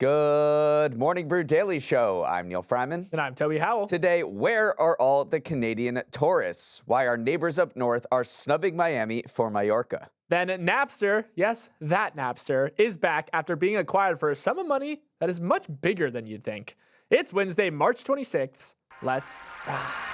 Good morning, Brew Daily Show. I'm Neal Freyman. And I'm Toby Howell. Today, where are all the Canadian tourists? Why our neighbors up north are snubbing Miami for Mallorca. Then Napster, yes, that Napster, is back after being acquired for a sum of money that is much bigger than you'd think. It's Wednesday, March 26th. Let's ride.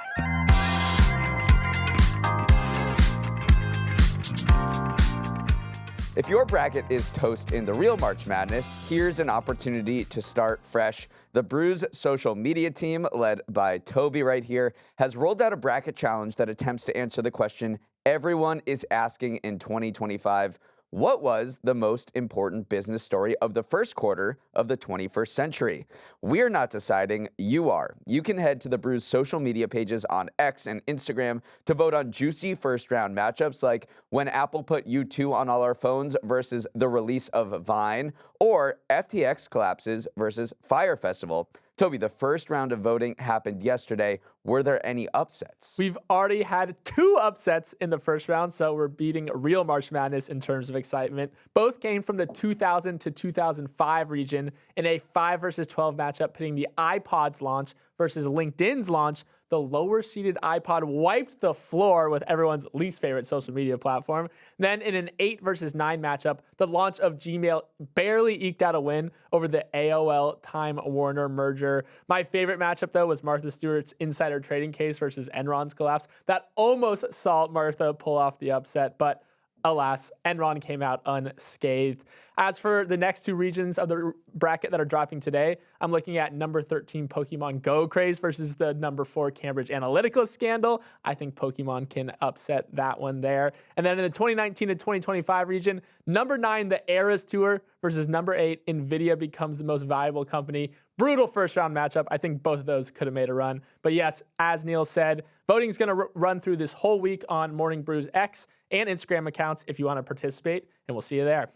If your bracket is toast in the real March Madness, here's an opportunity to start fresh. The Brew's social media team, led by Toby right here, has rolled out a bracket challenge that attempts to answer the question everyone is asking in 2025. What was the most important business story of the first quarter of the 21st century? We're not deciding, you are. You can head to the Brew's social media pages on X and Instagram to vote on juicy first-round matchups like when Apple put U2 on all our phones versus the release of Vine, or FTX collapses versus Fyre Festival. Toby, the first round of voting happened yesterday. Were there any upsets? We've already had 2 upsets in the first round, so we're beating real March Madness in terms of excitement. Both came from the 2000 to 2005 region in a 5 versus 12 matchup pitting the iPod's launch versus LinkedIn's launch. The lower-seeded iPod wiped the floor with everyone's least favorite social media platform. Then in an 8 versus 9 matchup, the launch of Gmail barely eked out a win over the AOL Time Warner merger. My favorite matchup, though, was Martha Stewart's insider trading case versus Enron's collapse. That almost saw Martha pull off the upset, but alas, Enron came out unscathed. As for the next 2 regions of the bracket that are dropping today, I'm looking at number 13 Pokemon Go craze versus the number 4 Cambridge Analytica scandal. I think Pokemon can upset that one there. And then in the 2019 to 2025 region, number 9 the Eras Tour versus number 8 Nvidia becomes the most valuable company. Brutal first round matchup. I think both of those could have made a run. But yes, as Neal said, voting is going to run through this whole week on Morning Brew's X and Instagram accounts if you want to participate, and we'll see you there.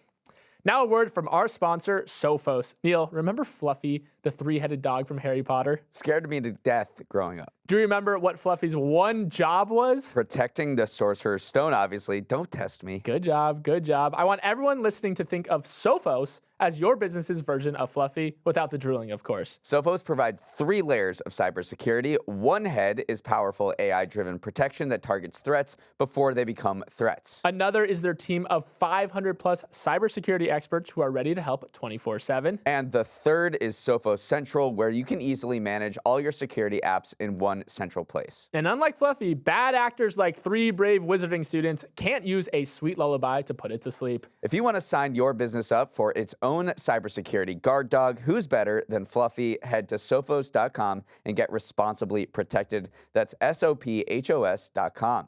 Now a word from our sponsor, Sophos. Neal, remember Fluffy, the 3-headed dog from Harry Potter? Scared me to death growing up. Do you remember what Fluffy's one job was? Protecting the Sorcerer's Stone, obviously. Don't test me. Good job, good job. I want everyone listening to think of Sophos as your business's version of Fluffy, without the drooling, of course. Sophos provides 3 layers of cybersecurity. One head is powerful AI-driven protection that targets threats before they become threats. Another is their team of 500-plus cybersecurity experts who are ready to help 24/7. And the third is Sophos Central, where you can easily manage all your security apps in one central place. And unlike Fluffy, bad actors like 3 brave wizarding students can't use a sweet lullaby to put it to sleep. If you want to sign your business up for its own cybersecurity guard dog, who's better than Fluffy? Head to sophos.com and get responsibly protected. That's sophos.com.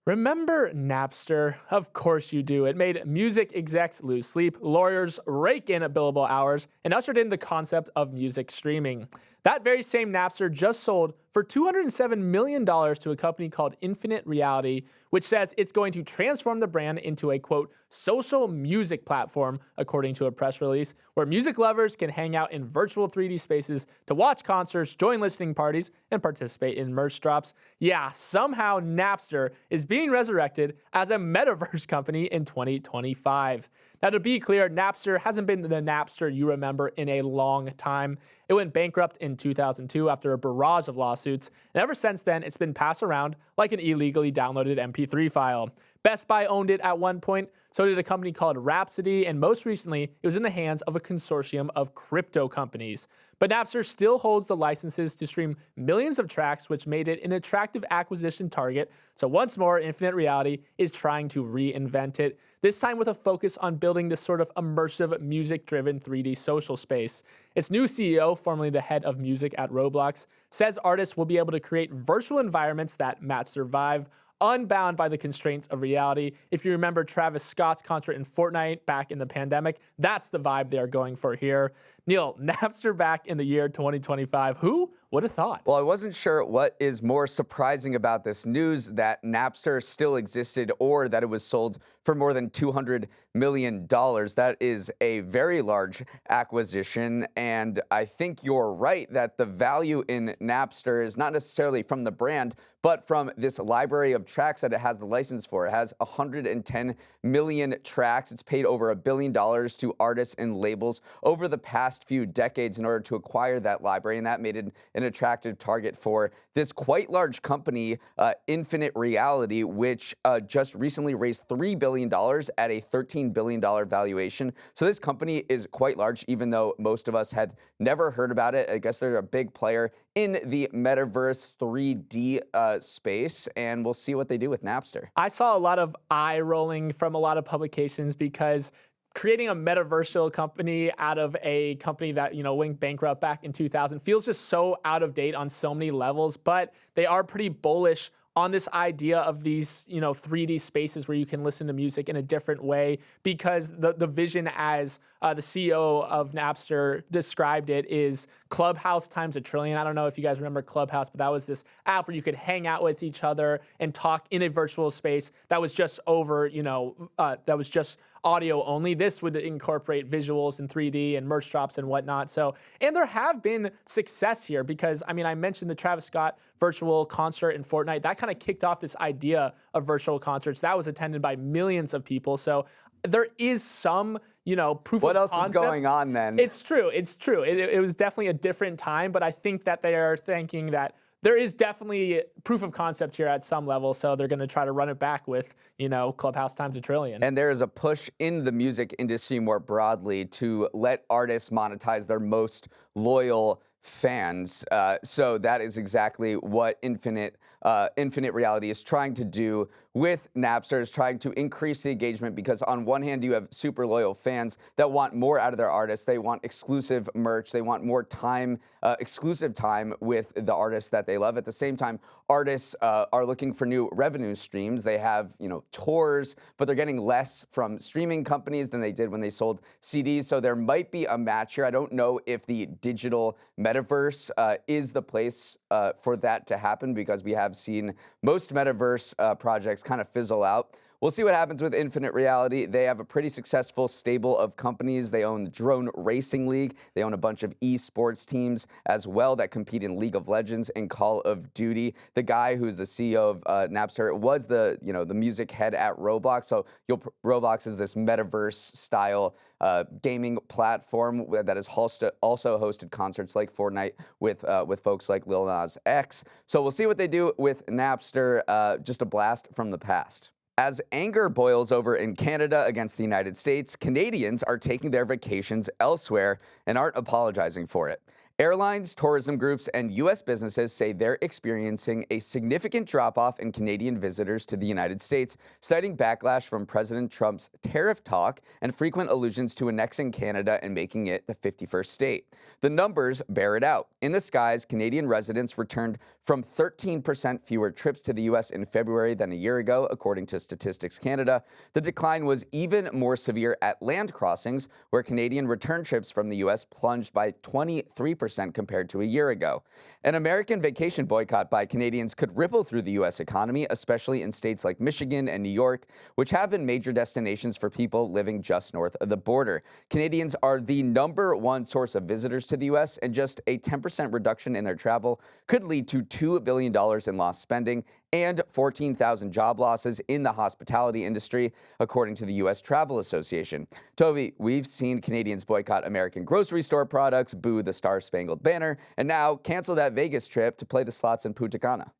Remember Napster? Of course you do. It made music execs lose sleep, lawyers rake in billable hours, and ushered in the concept of music streaming. That very same Napster just sold for $207 million to a company called Infinite Reality, which says it's going to transform the brand into a, quote, social music platform, according to a press release, where music lovers can hang out in virtual 3D spaces to watch concerts, join listening parties, and participate in merch drops. Yeah, somehow Napster is being resurrected as a Metaverse company in 2025. Now, to be clear, Napster hasn't been the Napster you remember in a long time. It went bankrupt in 2002 after a barrage of lawsuits, and ever since then, it's been passed around like an illegally downloaded MP3 file. Best Buy owned it at one point, so did a company called Rhapsody, and most recently, it was in the hands of a consortium of crypto companies. But Napster still holds the licenses to stream millions of tracks, which made it an attractive acquisition target. So once more, Infinite Reality is trying to reinvent it, this time with a focus on building this sort of immersive, music-driven 3D social space. Its new CEO, formerly the head of music at Roblox, says artists will be able to create virtual environments that match their vibe, unbound by the constraints of reality. If you remember Travis Scott's concert in Fortnite back in the pandemic, that's the vibe they are going for here. Neal, Napster back in the year 2025. Who would have thought? Well, I wasn't sure what is more surprising about this news, that Napster still existed or that it was sold for more than $200 million. That is a very large acquisition, and I think you're right that the value in Napster is not necessarily from the brand, but from this library of tracks that it has the license for. It has 110 million tracks. It's paid over $1 billion to artists and labels over the past few decades in order to acquire that library, and that made it an attractive target for this quite large company, Infinite Reality, which just recently raised $3 billion at a $13 billion valuation. So this company is quite large, even though most of us had never heard about it. I guess they're a big player in the Metaverse 3D space, and we'll see what they do with Napster. I saw a lot of eye rolling from a lot of publications because creating a metaversial company out of a company that, went bankrupt back in 2000 feels just so out of date on so many levels, but they are pretty bullish on this idea of these, 3D spaces where you can listen to music in a different way, because the vision, as the CEO of Napster described it, is Clubhouse times a trillion. I don't know if you guys remember Clubhouse, but that was this app where you could hang out with each other and talk in a virtual space that was just over, that was just audio only. This would incorporate visuals in 3D and merch drops and whatnot. So, and there have been success here because, I mentioned the Travis Scott virtual concert in Fortnite. That kind of kicked off this idea of virtual concerts. That was attended by millions of people. So there is some, proof of concept. What else is going on then? It's true. It was definitely a different time, but I think that they are thinking that there is definitely proof of concept here at some level, so they're going to try to run it back with, Clubhouse times a trillion. And there is a push in the music industry more broadly to let artists monetize their most loyal fans. So that is exactly what Infinite Reality is trying to do with Napster, is trying to increase the engagement, because on one hand, you have super loyal fans that want more out of their artists. They want exclusive merch. They want more time, exclusive time with the artists that they love. At the same time, artists are looking for new revenue streams. They have, tours, but they're getting less from streaming companies than they did when they sold CDs. So there might be a match here. I don't know if the digital metaverse is the place for that to happen, because we have seen most metaverse projects kind of fizzle out. We'll see what happens with Infinite Reality. They have a pretty successful stable of companies. They own the Drone Racing League. They own a bunch of esports teams as well that compete in League of Legends and Call of Duty. The guy who's the CEO of Napster was the music head at Roblox. So Roblox is this metaverse style gaming platform that has also hosted concerts like Fortnite with folks like Lil Nas X. So we'll see what they do with Napster. Just a blast from the past. As anger boils over in Canada against the United States, Canadians are taking their vacations elsewhere and aren't apologizing for it. Airlines, tourism groups, and U.S. businesses say they're experiencing a significant drop-off in Canadian visitors to the United States, citing backlash from President Trump's tariff talk and frequent allusions to annexing Canada and making it the 51st state. The numbers bear it out. In the skies, Canadian residents returned from 13% fewer trips to the U.S. in February than a year ago, according to Statistics Canada. The decline was even more severe at land crossings, where Canadian return trips from the U.S. plunged by 23% compared to a year ago. An American vacation boycott by Canadians could ripple through the U.S. economy, especially in states like Michigan and New York, which have been major destinations for people living just north of the border. Canadians are the #1 source of visitors to the U.S., and just a 10% reduction in their travel could lead to $2 billion in lost spending and 14,000 job losses in the hospitality industry, according to the U.S. Travel Association. Toby, we've seen Canadians boycott American grocery store products, boo the Star-Spangled Banner, and now cancel that Vegas trip to play the slots in Punta Cana.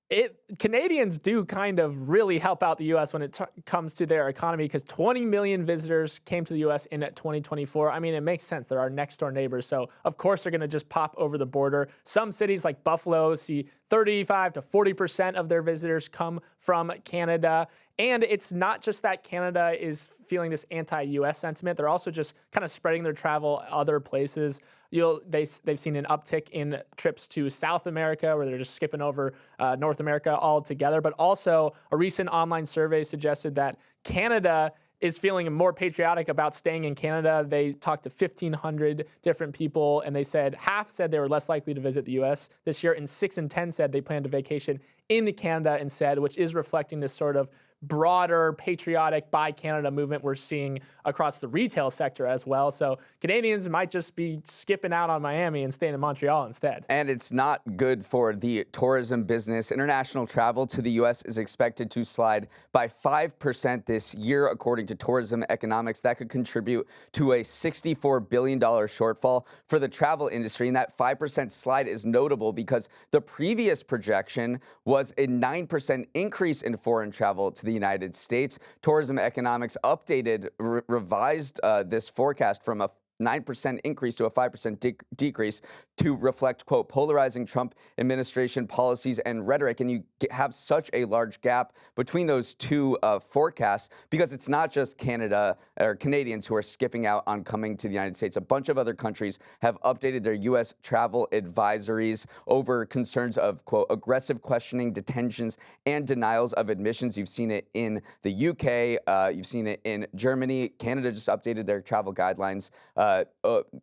Canadians do kind of really help out the U.S. when it comes to their economy, because 20 million visitors came to the U.S. in 2024. It makes sense. They're our next door neighbors. So, of course, they're going to just pop over the border. Some cities like Buffalo see 35 to 40% of their visitors come from Canada. And it's not just that Canada is feeling this anti-U.S. sentiment. They're also just kind of spreading their travel other places. They've seen an uptick in trips to South America, where they're just skipping over North America altogether. But also, a recent online survey suggested that Canada is feeling more patriotic about staying in Canada. They talked to 1,500 different people, and they said half said they were less likely to visit the U.S. this year, and 6 in 10 said they plan to vacation in Canada instead, which is reflecting this sort of broader patriotic Buy Canada movement we're seeing across the retail sector as well. So Canadians might just be skipping out on Miami and staying in Montreal instead. And it's not good for the tourism business. International travel to the U.S. is expected to slide by 5% this year, according to Tourism Economics. That could contribute to a $64 billion shortfall for the travel industry. And that 5% slide is notable because the previous projection was a 9% increase in foreign travel to the United States. Tourism Economics updated, revised this forecast from a 9% increase to a 5% decrease to reflect, quote, polarizing Trump administration policies and rhetoric. And you have such a large gap between those two forecasts because it's not just Canada or Canadians who are skipping out on coming to the United States. A bunch of other countries have updated their U.S. travel advisories over concerns of, quote, aggressive questioning, detentions, and denials of admissions. You've seen it in the U.K. You've seen it in Germany. Canada just updated their travel guidelines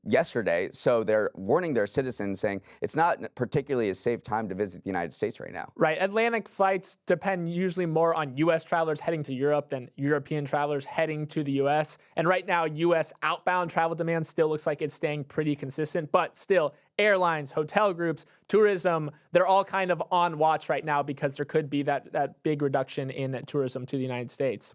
yesterday. So they're warning their citizens, saying it's not particularly a safe time to visit the United States right now. Right. Atlantic flights depend usually more on U.S. travelers heading to Europe than European travelers heading to the U.S. And right now, U.S. outbound travel demand still looks like it's staying pretty consistent. But still, airlines, hotel groups, tourism, they're all kind of on watch right now because there could be that big reduction in tourism to the United States.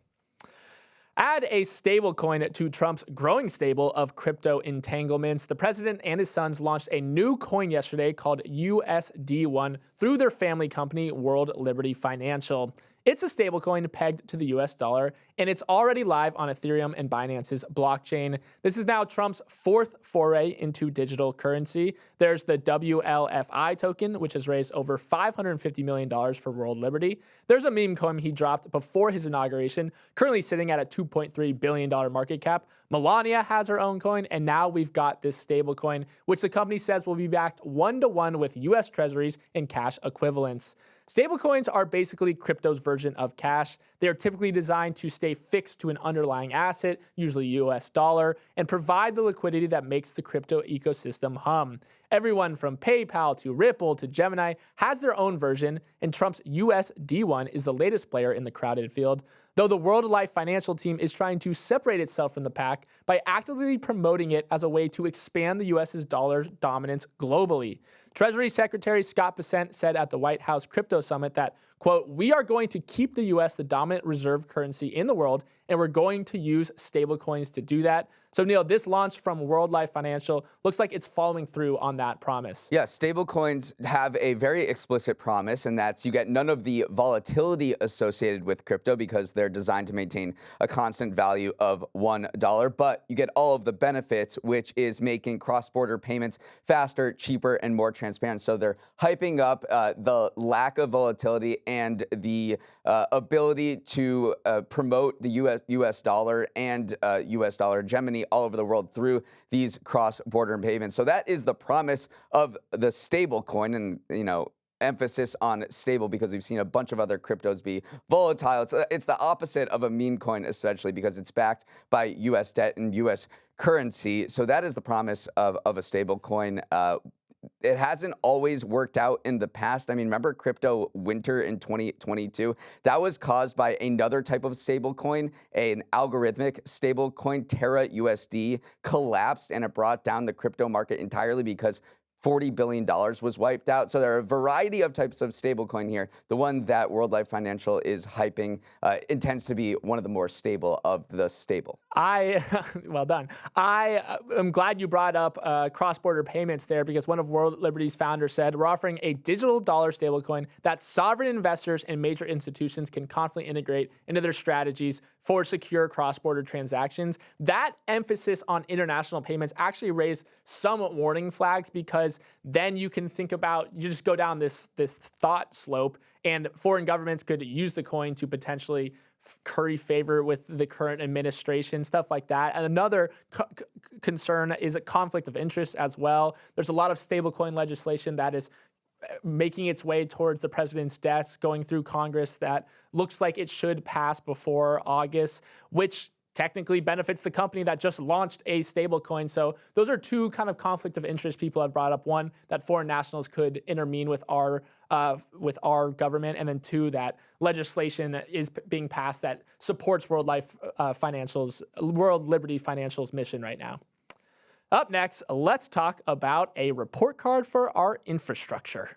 Add a stablecoin to Trump's growing stable of crypto entanglements. The president and his sons launched a new coin yesterday called USD1 through their family company, World Liberty Financial. It's a stablecoin pegged to the US dollar, and it's already live on Ethereum and Binance's blockchain. This is now Trump's fourth foray into digital currency. There's the WLFI token, which has raised over $550 million for World Liberty. There's a meme coin he dropped before his inauguration, currently sitting at a $2.3 billion market cap. Melania has her own coin, and now we've got this stablecoin, which the company says will be backed one-to-one with US treasuries and cash equivalents. Stablecoins are basically crypto's version of cash. They are typically designed to stay fixed to an underlying asset, usually US dollar, and provide the liquidity that makes the crypto ecosystem hum. Everyone from PayPal to Ripple to Gemini has their own version, and Trump's USD1 is the latest player in the crowded field, though the World Life Financial team is trying to separate itself from the pack by actively promoting it as a way to expand the US's dollar dominance globally. Treasury Secretary Scott Bessent said at the White House Crypto Summit that, quote, "We are going to keep the US the dominant reserve currency in the world, and we're going to use stablecoins to do that." So, Neal, this launch from World Life Financial looks like it's following through on that promise. Yeah, stablecoins have a very explicit promise, and that's you get none of the volatility associated with crypto because they're designed to maintain a constant value of $1, but you get all of the benefits, which is making cross-border payments faster, cheaper, and more transparent. So they're hyping up the lack of volatility and the ability to promote the US dollar and US dollar hegemony all over the world through these cross-border payments. So that is the promise of the stable coin, and emphasis on stable because we've seen a bunch of other cryptos be volatile. It's the opposite of a meme coin, especially because it's backed by U.S. debt and U.S. currency. So that is the promise of a stable coin. It hasn't always worked out in the past. I mean, remember crypto winter in 2022? That was caused by another type of stable coin, an algorithmic stable coin. Terra USD collapsed, and it brought down the crypto market entirely because $40 billion was wiped out. So there are a variety of types of stablecoin here. The one that World Life Financial is hyping intends to be one of the more stable of the stable. Well done. I am glad you brought up cross-border payments there because one of World Liberty's founders said, "We're offering a digital dollar stablecoin that sovereign investors and major institutions can confidently integrate into their strategies for secure cross-border transactions." That emphasis on international payments actually raised some warning flags because then you can think about, you just go down this thought slope, and foreign governments could use the coin to potentially curry favor with the current administration, stuff like that. And another concern is a conflict of interest as well. There's a lot of stablecoin legislation that is making its way towards the president's desk, going through Congress, that looks like it should pass before August, which technically benefits the company that just launched a stablecoin. So those are two kind of conflict of interest people have brought up. One, that foreign nationals could intervene with our government, and then two, that legislation is being passed that supports World Liberty Financial's mission right now. Up next, let's talk about a report card for our infrastructure.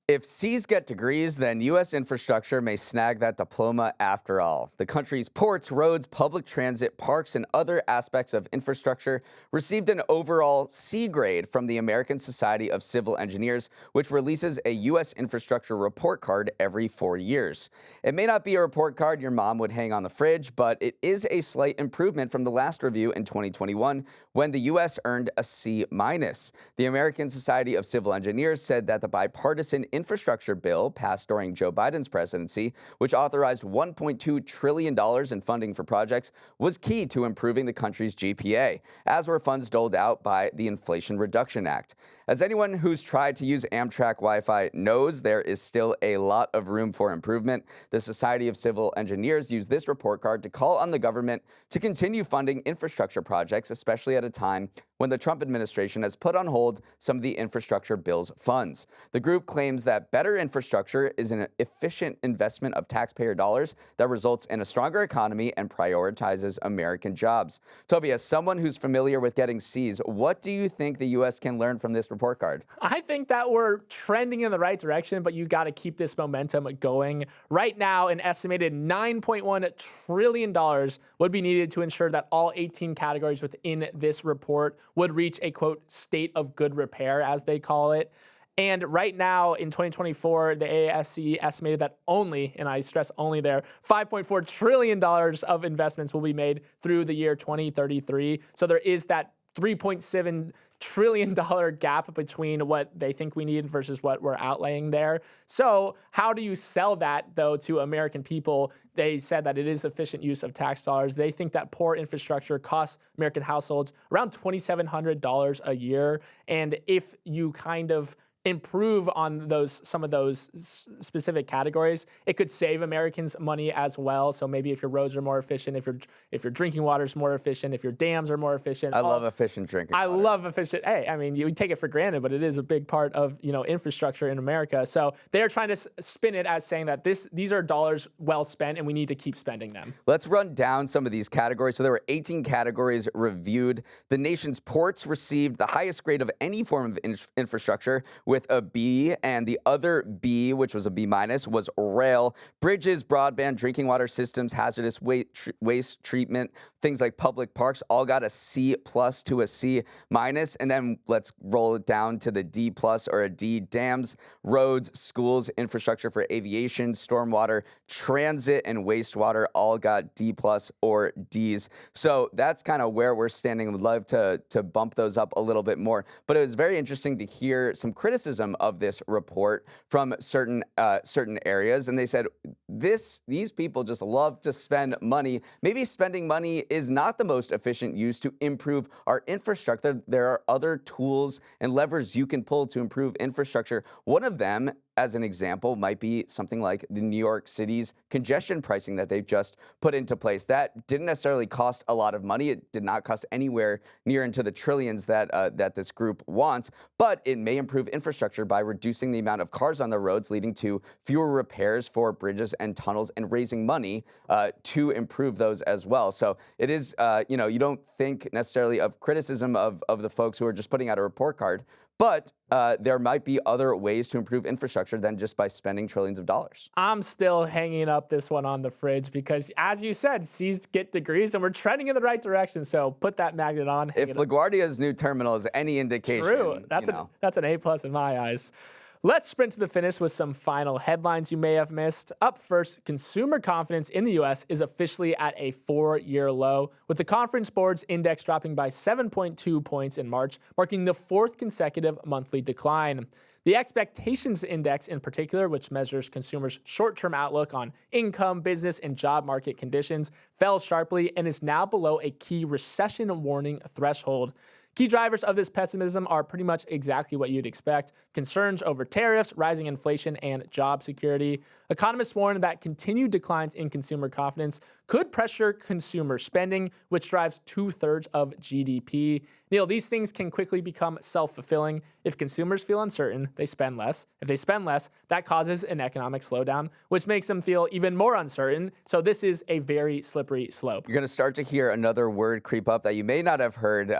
If C's get degrees, then U.S. infrastructure may snag that diploma after all. The country's ports, roads, public transit, parks, and other aspects of infrastructure received an overall C grade from the American Society of Civil Engineers, which releases a U.S. infrastructure report card every 4 years. It may not be a report card your mom would hang on the fridge, but it is a slight improvement from the last review in 2021, when the U.S. earned a C-. The American Society of Civil Engineers said that the bipartisan infrastructure bill passed during Joe Biden's presidency, which authorized $1.2 trillion in funding for projects, was key to improving the country's GPA, as were funds doled out by the Inflation Reduction Act. As anyone who's tried to use Amtrak Wi-Fi knows, there is still a lot of room for improvement. The Society of Civil Engineers used this report card to call on the government to continue funding infrastructure projects, especially at a time when the Trump administration has put on hold some of the infrastructure bill's funds. The group claims that better infrastructure is an efficient investment of taxpayer dollars that results in a stronger economy and prioritizes American jobs. Toby, as someone who's familiar with getting C's, what do you think the U.S. can learn from this report card? I think that we're trending in the right direction, but you got to keep this momentum going. Right now, an estimated $9.1 trillion would be needed to ensure that all 18 categories within this report would reach a, quote, state of good repair, as they call it. And right now, in 2024, the AASC estimated that only, and I stress only there, $5.4 trillion of investments will be made through the year 2033. So there is that $3.7 trillion gap between what they think we need versus what we're outlaying there. So how do you sell that, though, to American people? They said that it is efficient use of tax dollars. They think that poor infrastructure costs American households around $2,700 a year. And if you kind of improve on some of those specific categories, it could save Americans money as well. So maybe if your roads are more efficient, if your drinking water is more efficient, if your dams are more efficient. I love efficient drinking water. I love efficient. Hey, I mean, you take it for granted, but it is a big part of, infrastructure in America. So they're trying to spin it as saying that these are dollars well spent and we need to keep spending them. Let's run down some of these categories. So there were 18 categories reviewed. The nation's ports received the highest grade of any form of infrastructure, with a B, and the other B, which was a B-, was rail. Bridges, broadband, drinking water systems, hazardous waste treatment, things like public parks, all got a C+ to a C-. And then let's roll it down to the D+ or a D. Dams, roads, schools, infrastructure for aviation, stormwater, transit, and wastewater all got D+ or Ds. So that's kind of where we're standing. Would love to bump those up a little bit more. But it was very interesting to hear some criticism of this report from certain areas, and they said these people just love to spend money. Maybe spending money is not the most efficient use to improve our infrastructure. There are other tools and levers you can pull to improve infrastructure. One of them, as an example, might be something like the New York City's congestion pricing that they've just put into place. That didn't necessarily cost a lot of money. It did not cost anywhere near into the trillions that this group wants, but it may improve infrastructure by reducing the amount of cars on the roads, leading to fewer repairs for bridges and tunnels, and raising money to improve those as well. So it is, you don't think necessarily of criticism of the folks who are just putting out a report card, but there might be other ways to improve infrastructure than just by spending trillions of dollars. I'm still hanging up this one on the fridge because, as you said, C's get degrees, and we're trending in the right direction. So put that magnet on. If LaGuardia's new terminal is any indication, true, that's an A+ in my eyes. Let's sprint to the finish with some final headlines you may have missed. Up first, consumer confidence in the U.S. is officially at a 4-year low, with the Conference Board's index dropping by 7.2 points in March, marking the 4th consecutive monthly decline. The expectations index in particular, which measures consumers' short-term outlook on income, business, and job market conditions, fell sharply and is now below a key recession warning threshold. Key drivers of this pessimism are pretty much exactly what you'd expect: concerns over tariffs, rising inflation, and job security. Economists warn that continued declines in consumer confidence could pressure consumer spending, which drives 2/3 of GDP. Neal, these things can quickly become self-fulfilling. If consumers feel uncertain, they spend less. If they spend less, that causes an economic slowdown, which makes them feel even more uncertain. So this is a very slippery slope. You're going to start to hear another word creep up that you may not have heard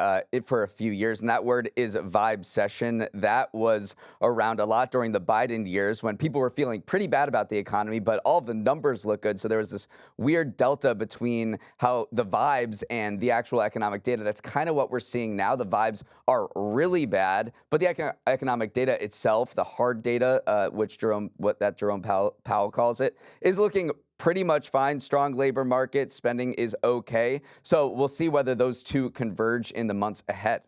for a few years, and that word is vibesession. That was around a lot during the Biden years when people were feeling pretty bad about the economy, but all of the numbers look good. So there was this weird delta between how the vibes and the actual economic data. That's kind of what we're seeing now. The vibes are really bad, but the economic data itself, the hard data, which Jerome Powell calls it, is looking pretty much fine. Strong labor market, spending is okay. So we'll see whether those two converge in the months ahead.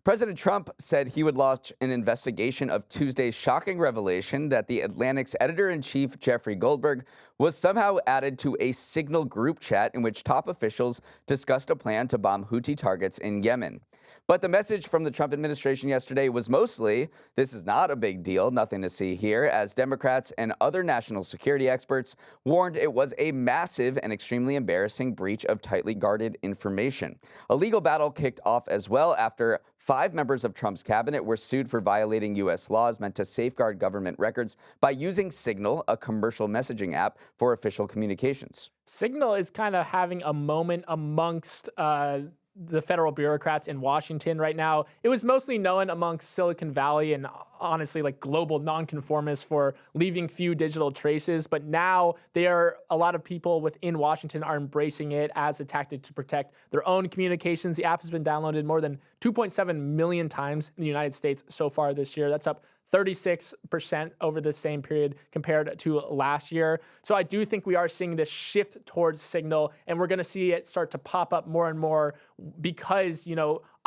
President Trump said he would launch an investigation of Tuesday's shocking revelation that the Atlantic's editor-in-chief, Jeffrey Goldberg, was somehow added to a Signal group chat in which top officials discussed a plan to bomb Houthi targets in Yemen. But the message from the Trump administration yesterday was mostly, this is not a big deal, nothing to see here, as Democrats and other national security experts warned it was a massive and extremely embarrassing breach of tightly guarded information. A legal battle kicked off as well after 5 members of Trump's cabinet were sued for violating U.S. laws meant to safeguard government records by using Signal, a commercial messaging app, for official communications. Signal is kind of having a moment amongst the federal bureaucrats in Washington right now. It was mostly known amongst Silicon Valley and honestly like global nonconformists for leaving few digital traces. But now a lot of people within Washington are embracing it as a tactic to protect their own communications. The app has been downloaded more than 2.7 million times in the United States so far this year. That's up 36% over the same period compared to last year. So I do think we are seeing this shift towards Signal, and we're going to see it start to pop up more and more because,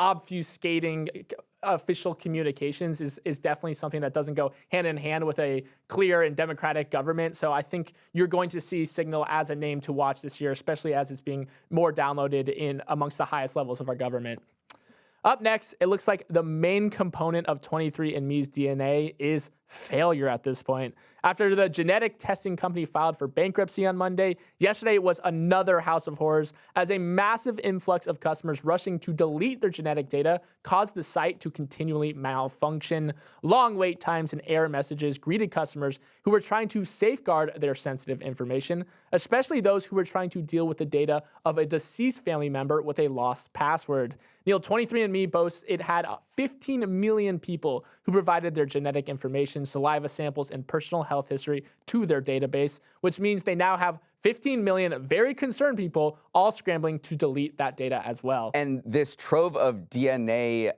obfuscating official communications is definitely something that doesn't go hand in hand with a clear and democratic government. So I think you're going to see Signal as a name to watch this year, especially as it's being more downloaded in amongst the highest levels of our government. Up next, it looks like the main component of 23andMe's DNA is failure at this point. After the genetic testing company filed for bankruptcy on Monday, yesterday was another house of horrors as a massive influx of customers rushing to delete their genetic data caused the site to continually malfunction. Long wait times and error messages greeted customers who were trying to safeguard their sensitive information, especially those who were trying to deal with the data of a deceased family member with a lost password. Neal, 23andMe boasts it had 15 million people who provided their genetic information, saliva samples, and personal health history to their database, which means they now have 15 million very concerned people all scrambling to delete that data as well. And this trove of DNA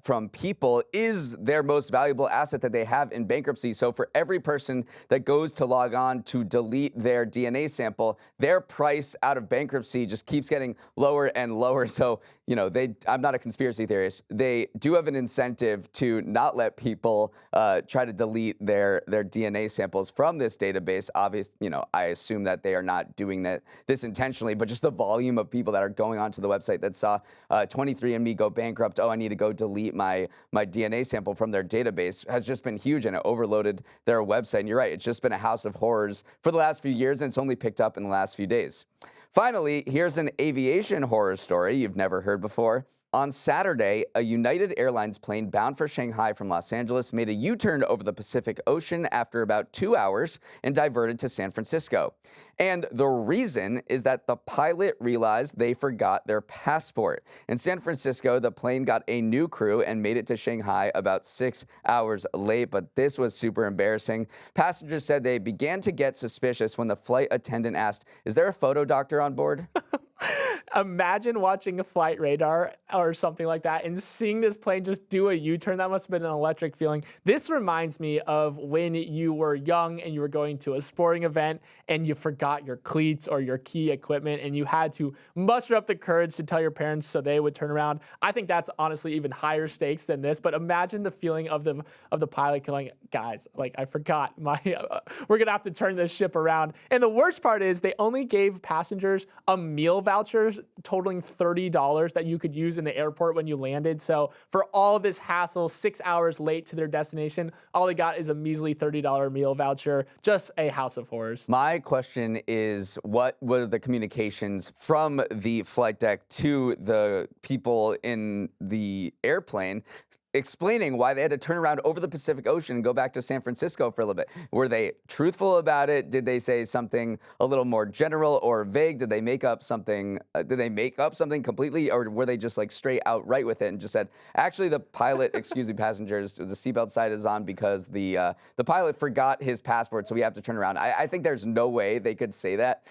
from people is their most valuable asset that they have in bankruptcy. So for every person that goes to log on to delete their DNA sample, their price out of bankruptcy just keeps getting lower and lower. So, I'm not a conspiracy theorist. They do have an incentive to not let people try to delete their DNA samples from this database. Obviously, I assume that they are not doing this intentionally, but just the volume of people that are going onto the website that saw 23andMe go bankrupt, I need to go delete my DNA sample from their database, has just been huge, and it overloaded their website. And you're right, it's just been a house of horrors for the last few years, and it's only picked up in the last few days. Finally, here's an aviation horror story you've never heard before. On Saturday, a United Airlines plane bound for Shanghai from Los Angeles made a U-turn over the Pacific Ocean after about 2 hours and diverted to San Francisco. And the reason is that the pilot realized they forgot their passport. In San Francisco, the plane got a new crew and made it to Shanghai about 6 hours late, but this was super embarrassing. Passengers said they began to get suspicious when the flight attendant asked, "Is there a photo doctor on board?" Imagine watching a flight radar or something like that and seeing this plane just do a U-turn. That must have been an electric feeling. This reminds me of when you were young and you were going to a sporting event and you forgot your cleats or your key equipment and you had to muster up the courage to tell your parents so they would turn around. I think that's honestly even higher stakes than this, but imagine the feeling of the pilot going, "Guys, I forgot my, we're gonna have to turn this ship around." And the worst part is they only gave passengers a meal vouchers totaling $30 that you could use in the airport when you landed. So for all of this hassle, 6 hours late to their destination, all they got is a measly $30 meal voucher. Just a house of horrors. My question is, what were the communications from the flight deck to the people in the airplane explaining why they had to turn around over the Pacific Ocean and go back to San Francisco for a little bit? Were they truthful about it? Did they say something a little more general or vague? Did they make up something? Completely, or were they just like straight outright with it and just said, actually, the pilot, excuse me, passengers, the seatbelt sign is on because the pilot forgot his passport, so we have to turn around. I think there's no way they could say that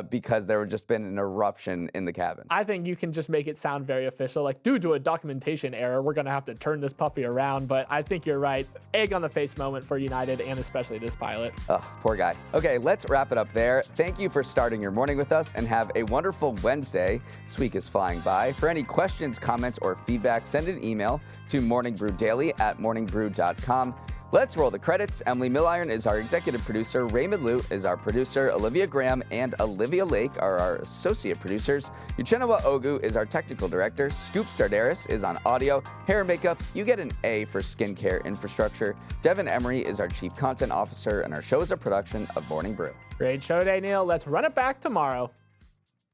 because there would just been an eruption in the cabin. I think you can just make it sound very official, like due to a documentation error, we're gonna have to turn this puppy around. But I think you're right. Egg on the face moment for United and especially this pilot. Oh, poor guy. Okay, let's wrap it up there. Thank you for starting your morning with us and have a wonderful Wednesday. This week is flying by. For any questions, comments, or feedback, send an email to morningbrewdaily@morningbrew.com. Let's roll the credits. Emily Milliron is our executive producer. Raymond Liu is our producer. Olivia Graham and Olivia Lake are our associate producers. Uchenna Ogu is our technical director. Scoop Stardaris is on audio. Hair and makeup, you get an A for skincare infrastructure. Devin Emery is our chief content officer, and our show is a production of Morning Brew. Great show today, Neal. Let's run it back tomorrow.